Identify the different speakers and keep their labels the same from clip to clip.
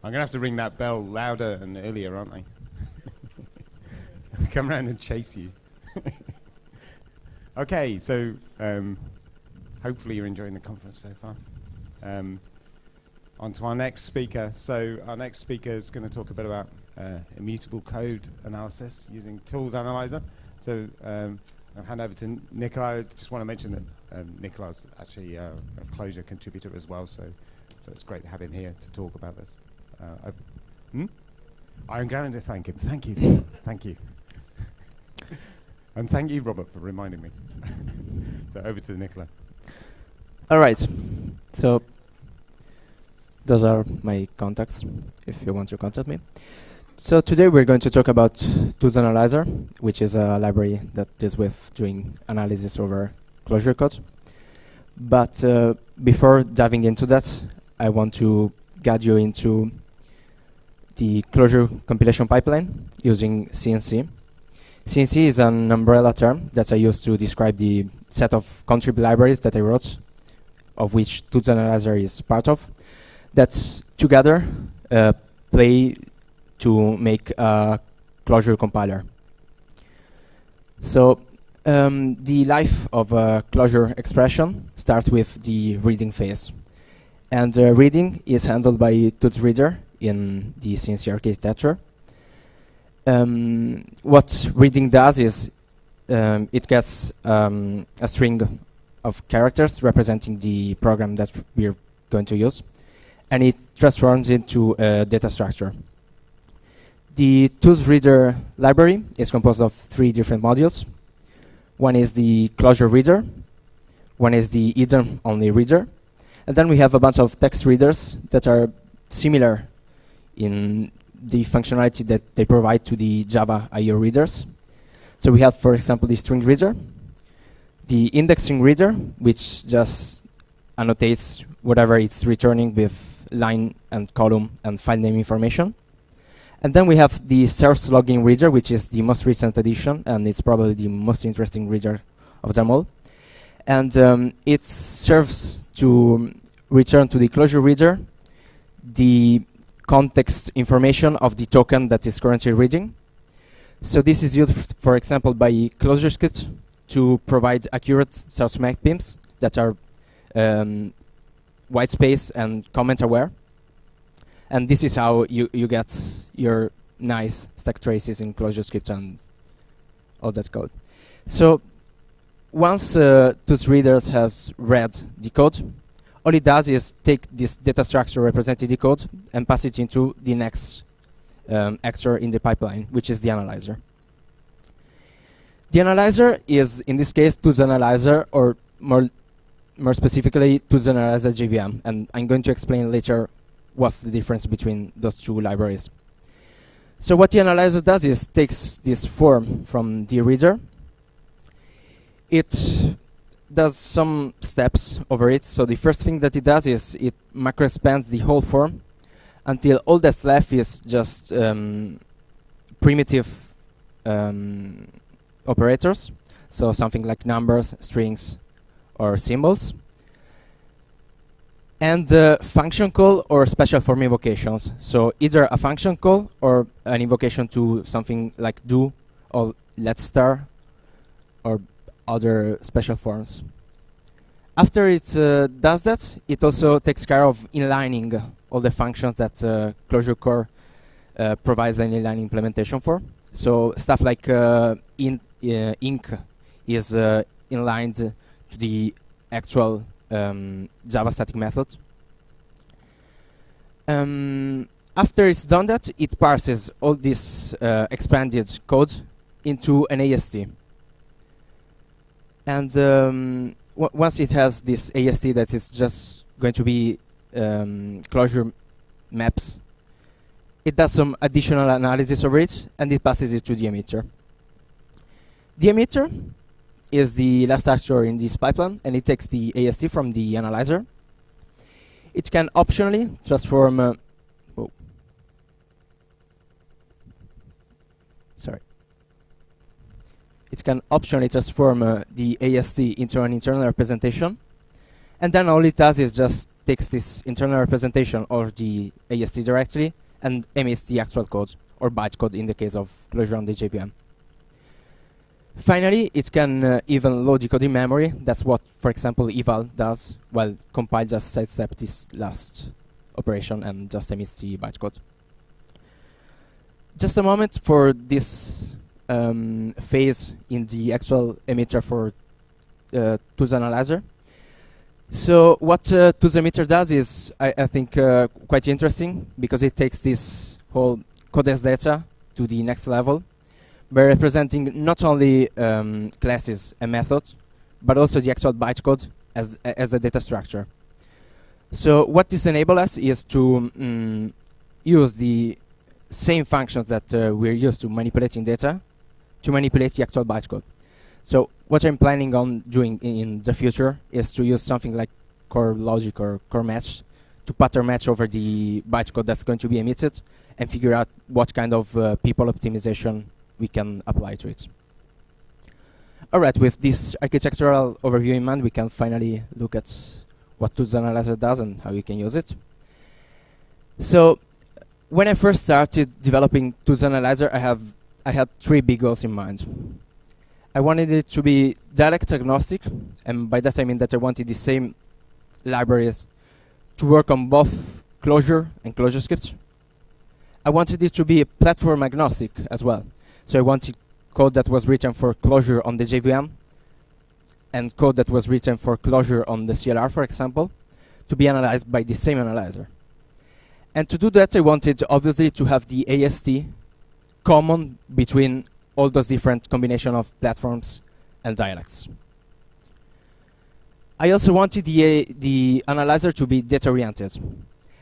Speaker 1: I'm going to have to ring that bell louder and earlier, aren't I? Come around and chase you. Okay, so hopefully you're enjoying the conference so far. On to our next speaker. So our next speaker is going to talk a bit about immutable code analysis using Tools Analyzer. So I'll hand over to Nicola. I just want to mention that Nicola's actually a Clojure contributor as well, so it's great to have him here to talk about this. I'm going to thank him. Thank you. Thank you. And thank you, Robert, for reminding me. So over to Nicola.
Speaker 2: All right. So those are my contacts, if you want to contact me. So today we're going to talk about Tools Analyzer, which is a library that deals with doing analysis over Clojure code. But before diving into that, I want to guide you into the Clojure compilation pipeline using CNC. CNC is an umbrella term that I use to describe the set of contrib libraries that I wrote, of which Tools Analyzer is part of, that together play to make a Clojure compiler. So the life of a Clojure expression starts with the reading phase. And reading is handled by tools.reader in the CNC architecture. What reading does is it gets a string of characters representing the program that we're going to use, and it transforms into a data structure. The tools.reader library is composed of 3 different modules. One is the Clojure reader, one is the hidden-only reader, and then we have a bunch of text readers that are similar in the functionality that they provide to the Java I/O readers. So we have, for example, the string reader, the indexing reader, which just annotates whatever it's returning with line and column and file name information. And then we have the source logging reader, which is the most recent addition, and it's probably the most interesting reader of them all. And it serves to return to the Clojure reader the context information of the token that is currently reading. So this is used, for example, by Clojure to provide accurate source mappings that are white space and comment aware. And this is how you get your nice stack traces in Clojure and all that code. So once tools.reader has read the code, all it does is take this data structure representing the code and pass it into the next actor in the pipeline, which is the analyzer. The analyzer is, in this case, Tools Analyzer, or more specifically, Tools Analyzer JVM. And I'm going to explain later what's the difference between those 2 libraries. So what the analyzer does is takes this form from the reader. It does some steps over it. So the first thing that it does is it macro expands the whole form until all that's left is just primitive operators. So something like numbers, strings, or symbols. And function call or special form invocations. So either a function call or an invocation to something like do or let star or other special forms. After it does that, it also takes care of inlining all the functions that Clojure Core provides an inline implementation for. So stuff like inc is inlined to the actual Java static method. After it's done that, it parses all this expanded code into an AST. And once it has this AST that is just going to be Clojure maps, it does some additional analysis over it, and it passes it to the emitter. The emitter is the last actor in this pipeline, and it takes the AST from the analyzer. It can optionally transform it can optionally transform the AST into an internal representation, and then all it does is just takes this internal representation of the AST directly and emits the actual code, or bytecode in the case of Clojure on the JVM. Finally, it can even load the code in memory. That's what, for example, eval does, while compile just sidestep this last operation and just emits the bytecode. Just a moment for this phase in the actual emitter for tools analyzer. So what tools emitter does is, I think, quite interesting, because it takes this whole codes data to the next level by representing not only classes and methods, but also the actual bytecode as a data structure. So what this enables us is to use the same functions that we're used to manipulating data to manipulate the actual bytecode. So what I'm planning on doing in the future is to use something like core logic or core match to pattern match over the bytecode that's going to be emitted and figure out what kind of people optimization we can apply to it. All right, with this architectural overview in mind, we can finally look at what Tools Analyzer does and how you can use it. So when I first started developing Tools Analyzer, I had three big goals in mind. I wanted it to be Dialect agnostic, and by that I mean that I wanted the same libraries to work on both Clojure and ClojureScript. I wanted it to be platform agnostic as well. So I wanted code that was written for Clojure on the JVM and code that was written for Clojure on the CLR, for example, to be analyzed by the same analyzer. And to do that, I wanted, obviously, to have the AST common between all those different combination of platforms and dialects. I also wanted the analyzer to be data-oriented.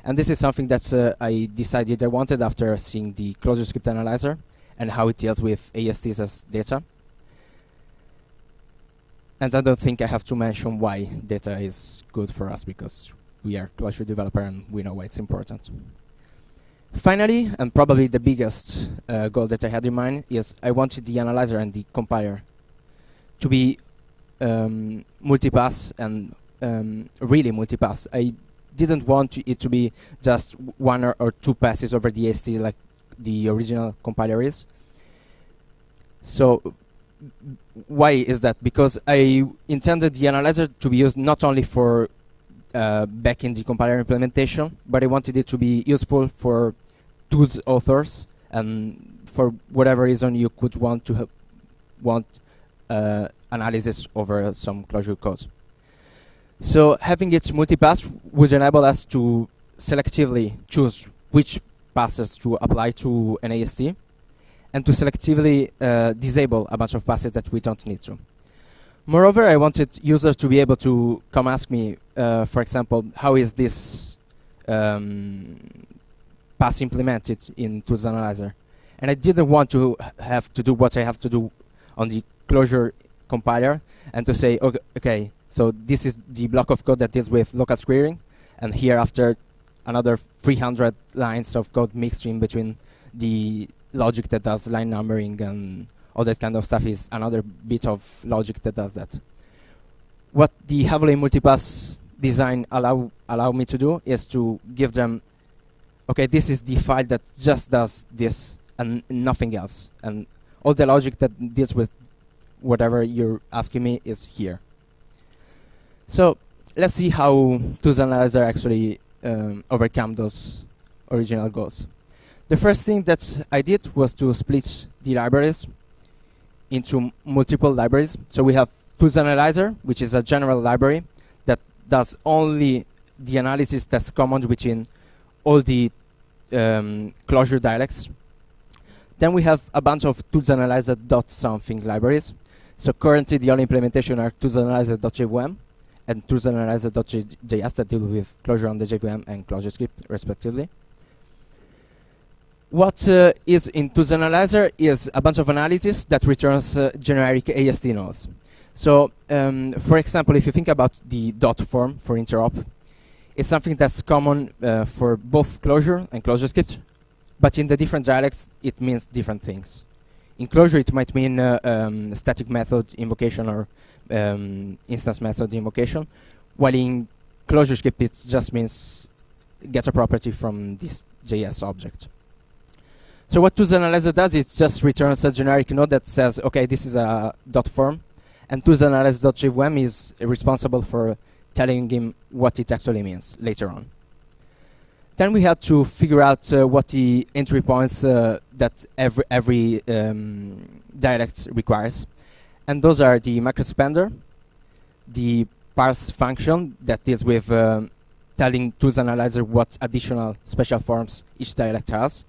Speaker 2: And this is something that I decided I wanted after seeing the ClojureScript analyzer and how it deals with ASTs as data. And I don't think I have to mention why data is good for us, because we are Clojure developer and we know why it's important. Finally, and probably the biggest goal that I had in mind, is I wanted the analyzer and the compiler to be multipass and really multipass. I didn't want it to be just one or two passes over the AST like the original compiler is. So why is that? Because I intended the analyzer to be used not only for back in the compiler implementation, but I wanted it to be useful for tools authors and for whatever reason you could want to want analysis over some Clojure code. So having it multipass would enable us to selectively choose which passes to apply to an AST and to selectively disable a bunch of passes that we don't need to. Moreover, I wanted users to be able to come ask me, for example, how is this pass implemented in Tools Analyzer? And I didn't want to have to do what I have to do on the Clojure compiler and to say, okay, so this is the block of code that deals with local squaring, and here after another 300 lines of code mixed in between the logic that does line numbering and all that kind of stuff is another bit of logic that does that. What the heavily multipass design allow me to do is to give them, okay, this is the file that just does this and nothing else. And all the logic that deals with whatever you're asking me is here. So let's see how Tools Analyzer actually overcome those original goals. The first thing that I did was to split the libraries into multiple libraries. So we have Tools Analyzer, which is a general library that does only the analysis that's common between all the Clojure dialects. Then we have a bunch of Tools Analyzer .something libraries. So currently the only implementation are Tools Analyzer.jvm and Tools Analyzer.js that deal with Clojure on the JVM and ClojureScript respectively. What is in Tools Analyzer is a bunch of analysis that returns generic AST nodes. So, for example, if you think about the dot form for interop, it's something that's common for both Clojure and ClojureScript, but in the different dialects, it means different things. In Clojure, it might mean static method invocation or instance method invocation, while in Clojure script, it just means get a property from this JS object. So what tools analyzer does, it just returns a generic node that says, okay, this is a .form, and tools analyze.jvm is responsible for telling him what it actually means later on. Then we had to figure out what the entry points that every dialect requires. And those are the macro expander, the parse function that deals with telling tools analyzer what additional special forms each dialect has,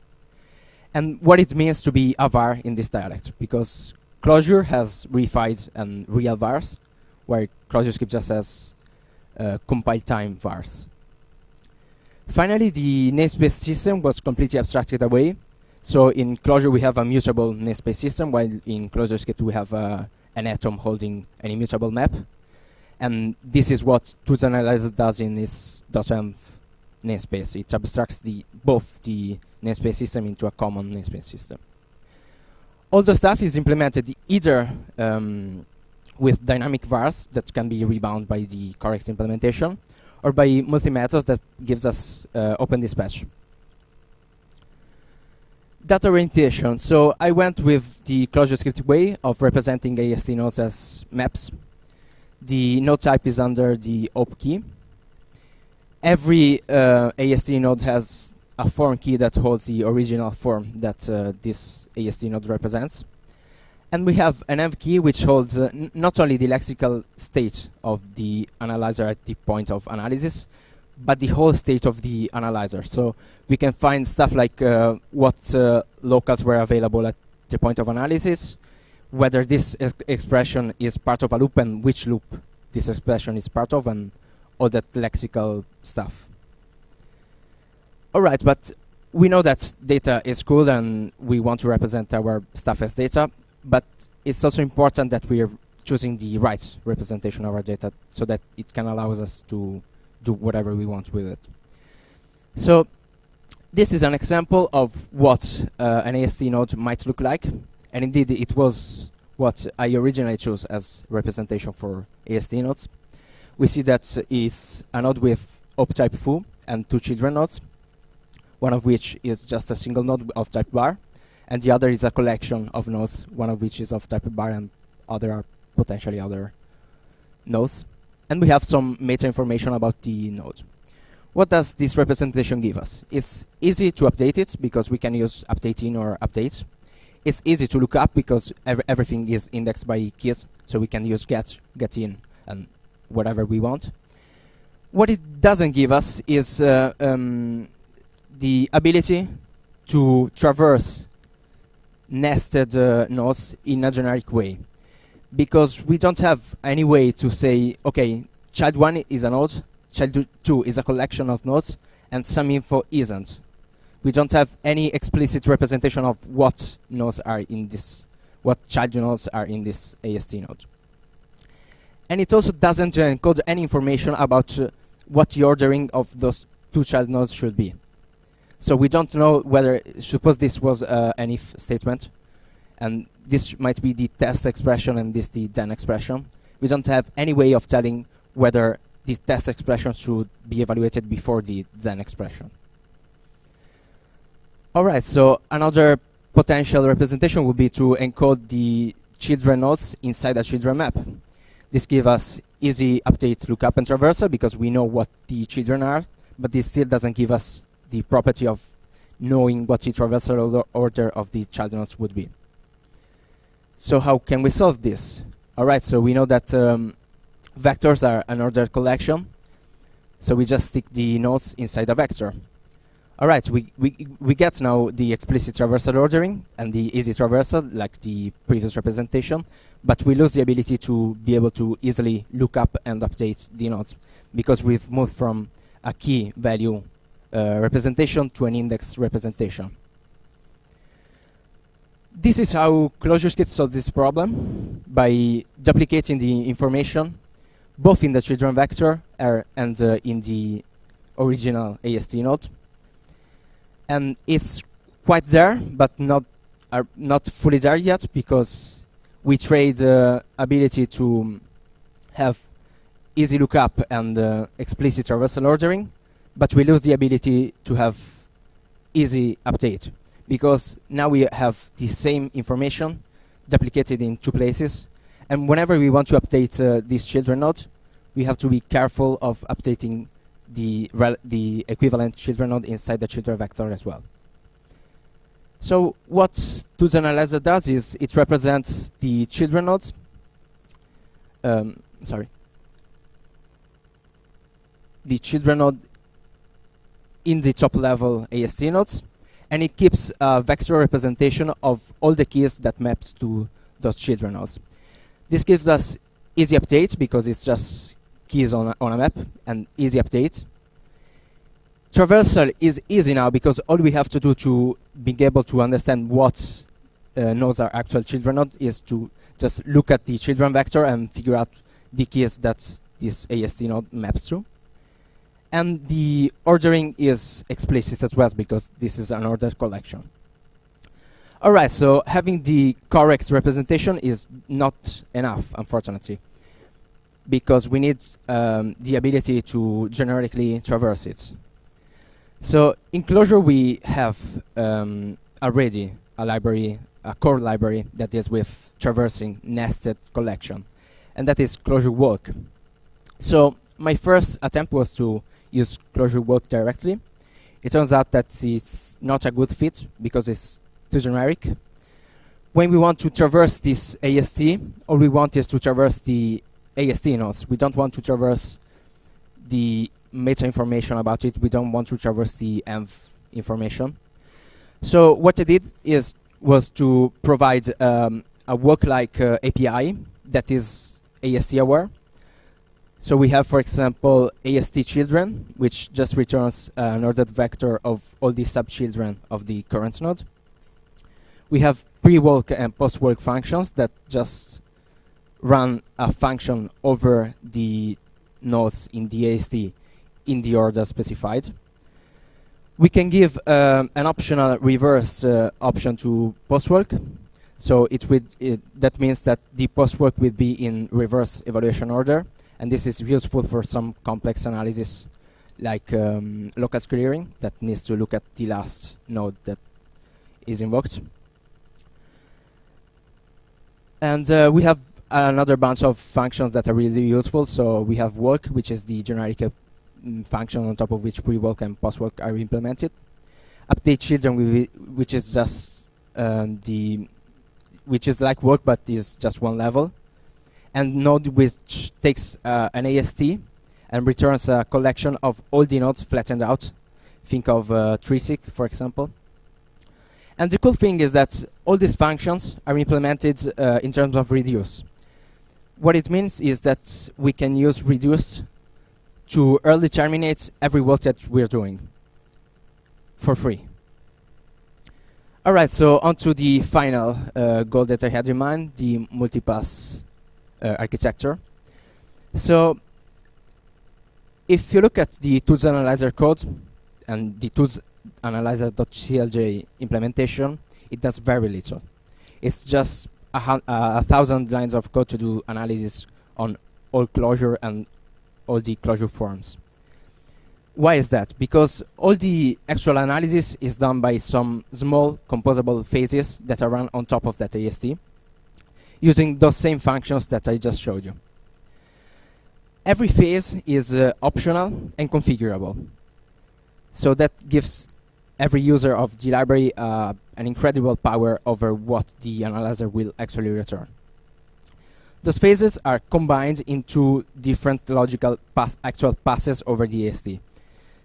Speaker 2: and what it means to be a var in this dialect, because Clojure has reified and real vars, where Clojure script just has compile time vars. Finally, the namespace system was completely abstracted away. So in Clojure we have a mutable namespace system, while in Clojure script we have an atom holding an immutable map. And this is what tools analyzer does in this .env namespace. It abstracts both the namespace system into a common namespace system. All the stuff is implemented either with dynamic vars that can be rebound by the correct implementation, or by multi-methods that gives us open dispatch. Data orientation. So I went with the Clojure script way of representing AST nodes as maps. The node type is under the op key. Every AST node has a form key that holds the original form that this AST node represents. And we have an env key which holds not only the lexical state of the analyzer at the point of analysis, but the whole state of the analyzer. So we can find stuff like what locals were available at the point of analysis, whether this expression is part of a loop and which loop this expression is part of, and all that lexical stuff. All right, but we know that data is cool and we want to represent our stuff as data, but it's also important that we are choosing the right representation of our data so that it can allow us to do whatever we want with it. So this is an example of what an AST node might look like. And indeed, it was what I originally chose as representation for AST nodes. We see that it's a node with op type foo and two children nodes, one of which is just a single node of type bar, and the other is a collection of nodes, one of which is of type bar and other are potentially other nodes. And we have some meta information about the node. What does this representation give us? It's easy to update it because we can use update in or update. It's easy to look up because everything is indexed by keys, so we can use get in, and whatever we want. What it doesn't give us is the ability to traverse nested nodes in a generic way, because we don't have any way to say, okay, child 1 is a node, child 2 is a collection of nodes, and some info isn't. We don't have any explicit representation of what nodes are in this, what child nodes are in this AST node. And it also doesn't encode any information about what the ordering of those two child nodes should be. So we don't know whether, suppose this was an if statement, and this might be the test expression and this the then expression. We don't have any way of telling whether this test expression should be evaluated before the then expression. All right, so another potential representation would be to encode the children nodes inside a children map. This gives us easy update, lookup, and traversal because we know what the children are, but this still doesn't give us the property of knowing what the traversal order of the child nodes would be. So how can we solve this? All right, so we know that vectors are an ordered collection, so we just stick the nodes inside a vector. All right, we get now the explicit traversal ordering and the easy traversal, like the previous representation, but we lose the ability to be able to easily look up and update the nodes because we've moved from a key value representation to an index representation. This is how Clojure script solves this problem by duplicating the information both in the children vector and in the original AST node. And it's quite there, but not fully there yet, because we trade ability to have easy lookup and explicit traversal ordering, but we lose the ability to have easy update, because now we have the same information duplicated in two places, and whenever we want to update this children node, we have to be careful of updating the equivalent children node inside the children vector as well. So what tools analyzer does is it represents the children nodes. The children node in the top level AST nodes, and it keeps a vector representation of all the keys that maps to those children nodes. This gives us easy updates because it's just keys on a map and easy update. Traversal is easy now because all we have to do to be able to understand what nodes are actual children nodes is to just look at the children vector and figure out the keys that this AST node maps to. And the ordering is explicit as well because this is an ordered collection. Alright, so having the correct representation is not enough, unfortunately, because we need the ability to generically traverse it. So in Clojure we have already a core library that deals with traversing nested collection, and that is Clojure walk. So my first attempt was to use Clojure walk directly. It turns out that it's not a good fit because it's too generic. When we want to traverse this AST, all we want is to traverse the AST nodes. We don't want to traverse the meta information about it. We don't want to traverse the env information. So what I did was to provide a walk-like API that is AST aware. So we have, for example, AST children, which just returns an ordered vector of all the subchildren of the current node. We have pre-walk and post-walk functions that just run a function over the nodes in the AST in the order specified. We can give an optional reverse option to post-walk. So that means that the post-walk will be in reverse evaluation order. And this is useful for some complex analysis like local clearing that needs to look at the last node that is invoked. And we have another bunch of functions that are really useful. So we have walk, which is the generic function on top of which pre-walk and post-walk are implemented. Update children, which is just which is like walk but is just one level. And node which takes an AST and returns a collection of all the nodes flattened out. Think of TreeSeq, for example. And the cool thing is that all these functions are implemented in terms of reduce. What it means is that we can use reduce to early terminate every walk that we're doing for free. All right, so on to the final goal that I had in mind, the multipass architecture. So if you look at the tools analyzer code and the tools analyzer.clj implementation, it does very little. It's just 1,000 lines of code to do analysis on all Clojure and all the Clojure forms. Why is that? Because all the actual analysis is done by some small composable phases that are run on top of that AST, using those same functions that I just showed you. Every phase is optional and configurable. So that gives every user of the library an incredible power over what the analyzer will actually return. Those phases are combined into different logical actual passes over the AST.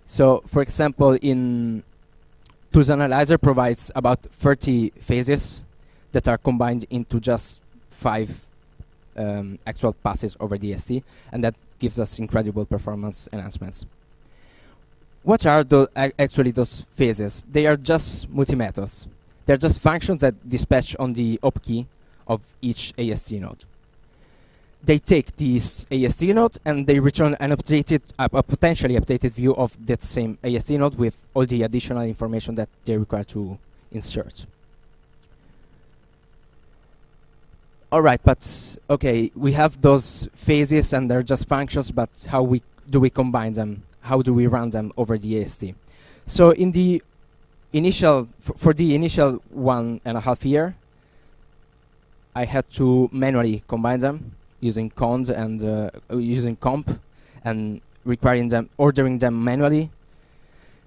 Speaker 2: So, for example, in Tools Analyzer provides about 30 phases that are combined into just 5 actual passes over the AST, and that gives us incredible performance enhancements. What are actually those phases? They are just multi-methods. They're just functions that dispatch on the op key of each AST node. They take this AST node and they return an updated, a potentially updated view of that same AST node with all the additional information that they require to insert. All right, but okay, we have those phases and they're just functions, but how do we combine them? How do we run them over the AST? So in the initial, for the initial 1.5 year, I had to manually combine them using cons and using comp and ordering them manually,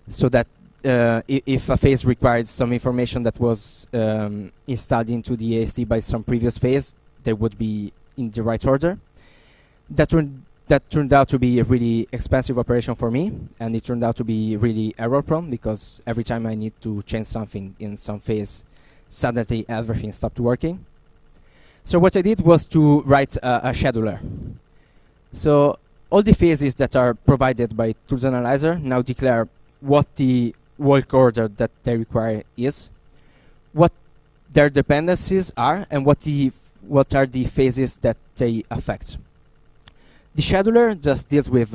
Speaker 2: so that if a phase required some information that was installed into the AST by some previous phase, they would be in the right order. That turned out to be a really expensive operation for me, and it turned out to be really error-prone, because every time I need to change something in some phase, suddenly everything stopped working. So what I did was to write a scheduler. So all the phases that are provided by Tools Analyzer now declare what the walk order that they require is, what their dependencies are, and what are the phases that they affect. The scheduler just deals with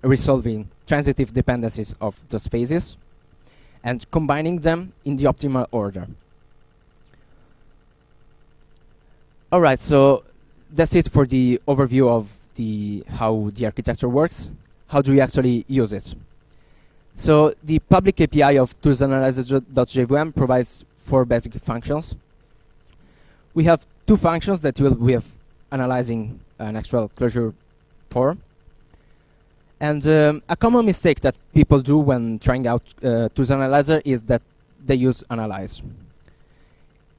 Speaker 2: resolving transitive dependencies of those phases and combining them in the optimal order. All right, so that's it for the overview of how the architecture works. How do we actually use it? So the public API of toolsanalyzer.jvm provides 4 basic functions. We have 2 functions that will be analyzing an actual Clojure for. And a common mistake that people do when trying out Tools Analyzer is that they use analyze.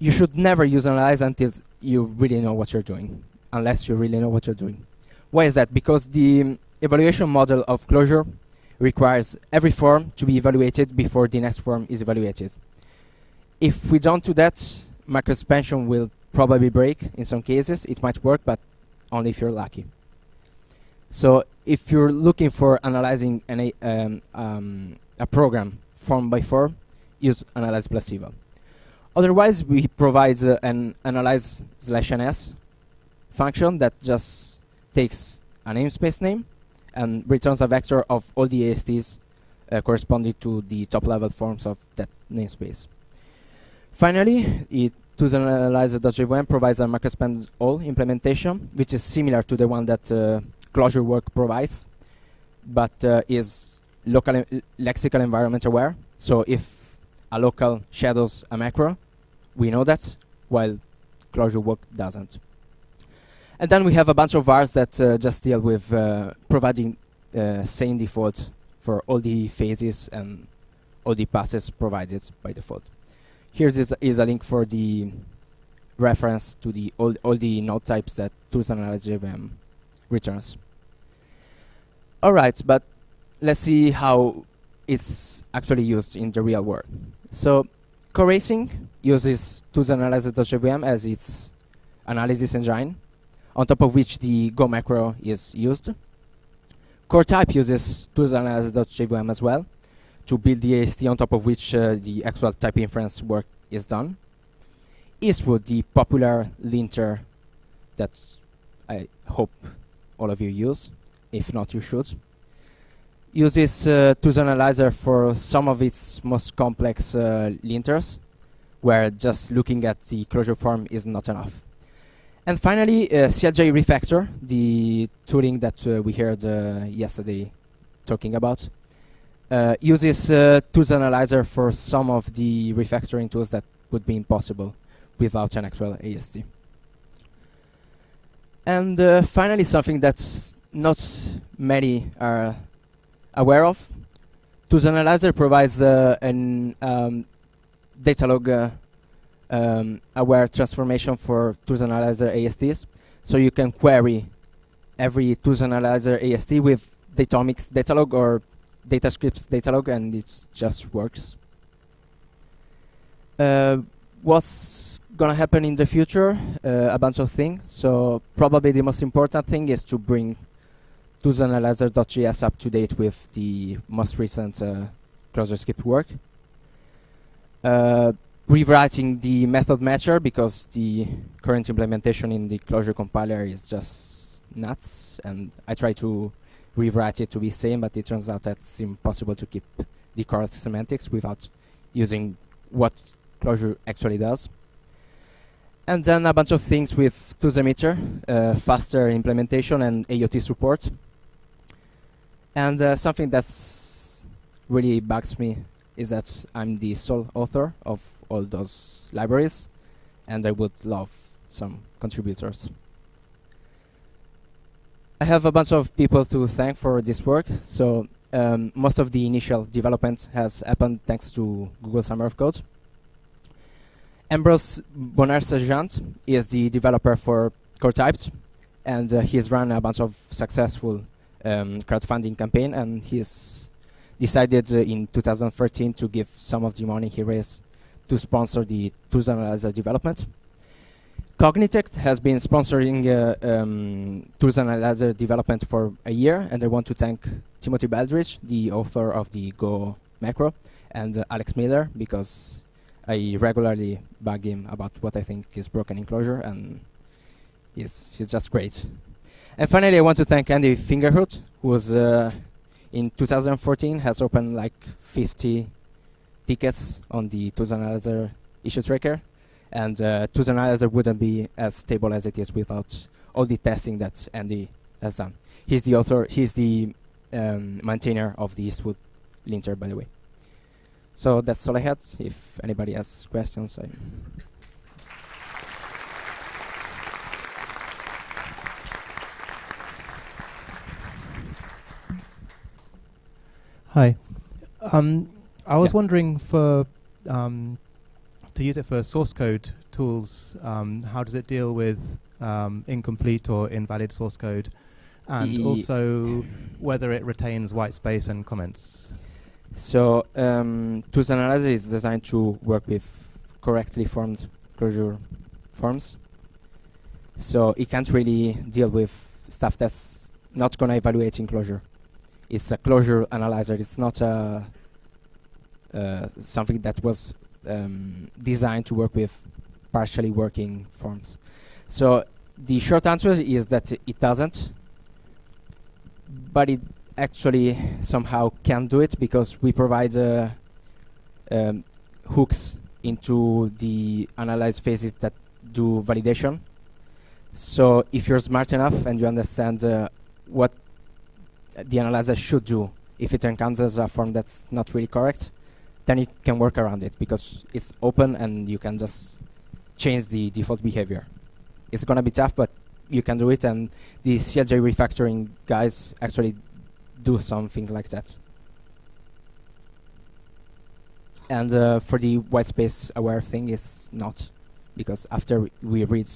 Speaker 2: You should never use analyze until you really know what you're doing, unless you really know what you're doing. Why is that? Because the evaluation model of Clojure requires every form to be evaluated before the next form is evaluated. If we don't do that, macro expansion will probably break in some cases. It might work, but only if you're lucky. So if you're looking for analyzing a program form by form, use analyze plus eval. Otherwise, we provide an analyze/ns function that just takes a namespace name and returns a vector of all the ASTs corresponding to the top-level forms of that namespace. Finally, toolsanalyzer.jvm provides a macrospend all implementation, which is similar to the one that Clojure work provides, but is lexical environment aware. So if a local shadows a macro, we know that, while Clojure work doesn't. And then we have a bunch of vars that just deal with providing same default for all the phases and all the passes provided by default. Here is a link for the reference to all the node types that toolsanalyzer.jvm returns. All right, but let's see how it's actually used in the real world. So CoreRacing uses toolsanalyzer.jvm as its analysis engine, on top of which the Go macro is used. CoreType uses toolsanalyzer.jvm as well to build the AST on top of which the actual type inference work is done. Eastwood, the popular linter that I hope all of you use, if not you should, uses Tools Analyzer for some of its most complex linters, where just looking at the Clojure form is not enough. And finally, CLJ Refactor, the tooling that we heard yesterday talking about, uses Tools Analyzer for some of the refactoring tools that would be impossible without an actual AST. And finally, something that's not many are aware of. Tools Analyzer provides an Datalog aware transformation for Tools Analyzer ASTs. So you can query every Tools Analyzer AST with Datomic's Datalog or Datascript's Datalog, and it just works. What's gonna happen in the future? A bunch of things. So probably the most important thing is to bring toolsanalyzer.js up to date with the most recent Clojure script work. Rewriting the method matcher, because the current implementation in the Clojure compiler is just nuts, and I try to rewrite it to be same, but it turns out that it's impossible to keep the correct semantics without using what Clojure actually does. And then a bunch of things with tools.reader, faster implementation and AOT support. And something that's really bugs me is that I'm the sole author of all those libraries, and I would love some contributors. I have a bunch of people to thank for this work. So most of the initial development has happened thanks to Google Summer of Code. Ambrose Bonner-Sergeant is the developer for CoreTyped, and he's run a bunch of successful crowdfunding campaign, and he's decided in 2013 to give some of the money he raised to sponsor the tools analyzer development. Cognitect has been sponsoring tools analyzer development for a year, and I want to thank Timothy Baldrige, the author of the Go macro, and Alex Miller, because I regularly bug him about what I think is broken in Clojure, and he's just great. And finally, I want to thank Andy Fingerhut, who was in 2014 has opened like 50 tickets on the Tools Analyzer issue tracker, and Tools Analyzer wouldn't be as stable as it is without all the testing that Andy has done. He's the author, he's the maintainer of the Eastwood linter, by the way. So that's all I had. If anybody has questions,
Speaker 3: Hi. I was wondering to use it for source code tools, how does it deal with incomplete or invalid source code, and also whether it retains white space and comments?
Speaker 2: So Tools Analyzer is designed to work with correctly formed Clojure forms. So it can't really deal with stuff that's not going to evaluate in Clojure. It's a Clojure analyzer. It's not something that was designed to work with partially working forms. So the short answer is that it doesn't, but it actually somehow can do it, because we provide hooks into the analyze phases that do validation. So if you're smart enough and you understand what the analyzer should do if it encounters a form that's not really correct, then you can work around it, because it's open and you can just change the default behavior. It's going to be tough, but you can do it, and the CLJ refactoring guys actually do something like that. And for the white space aware thing, it's not, because after we read,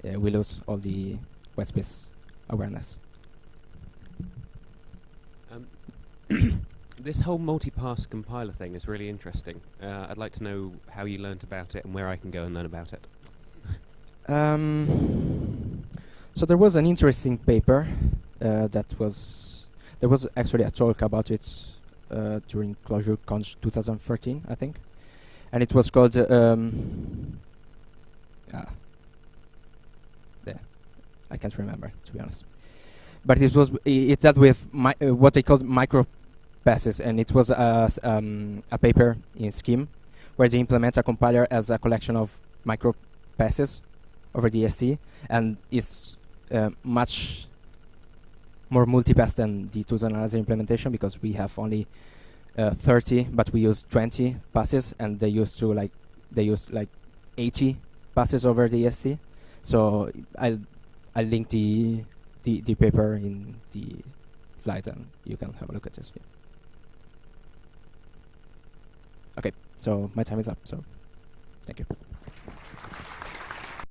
Speaker 2: we lose all the white space awareness.
Speaker 4: This whole multi-pass compiler thing is really interesting. I'd like to know how you learnt about it and where I can go and learn about it.
Speaker 2: So there was an interesting paper there was actually a talk about it during Clojure Conch 2013, I think, and it was called I can't remember, to be honest. But it dealt with what they called micro passes, and it was a paper in Scheme where they implement a compiler as a collection of micro passes over DST, and it's much more multipass than the Tools Analyzer implementation, because we have only 30, but we use 20 passes, and they use like 80 passes over DST. So I'll link the paper in the slides, and you can have a look at this. Yeah. Okay, so my time is up. So thank you.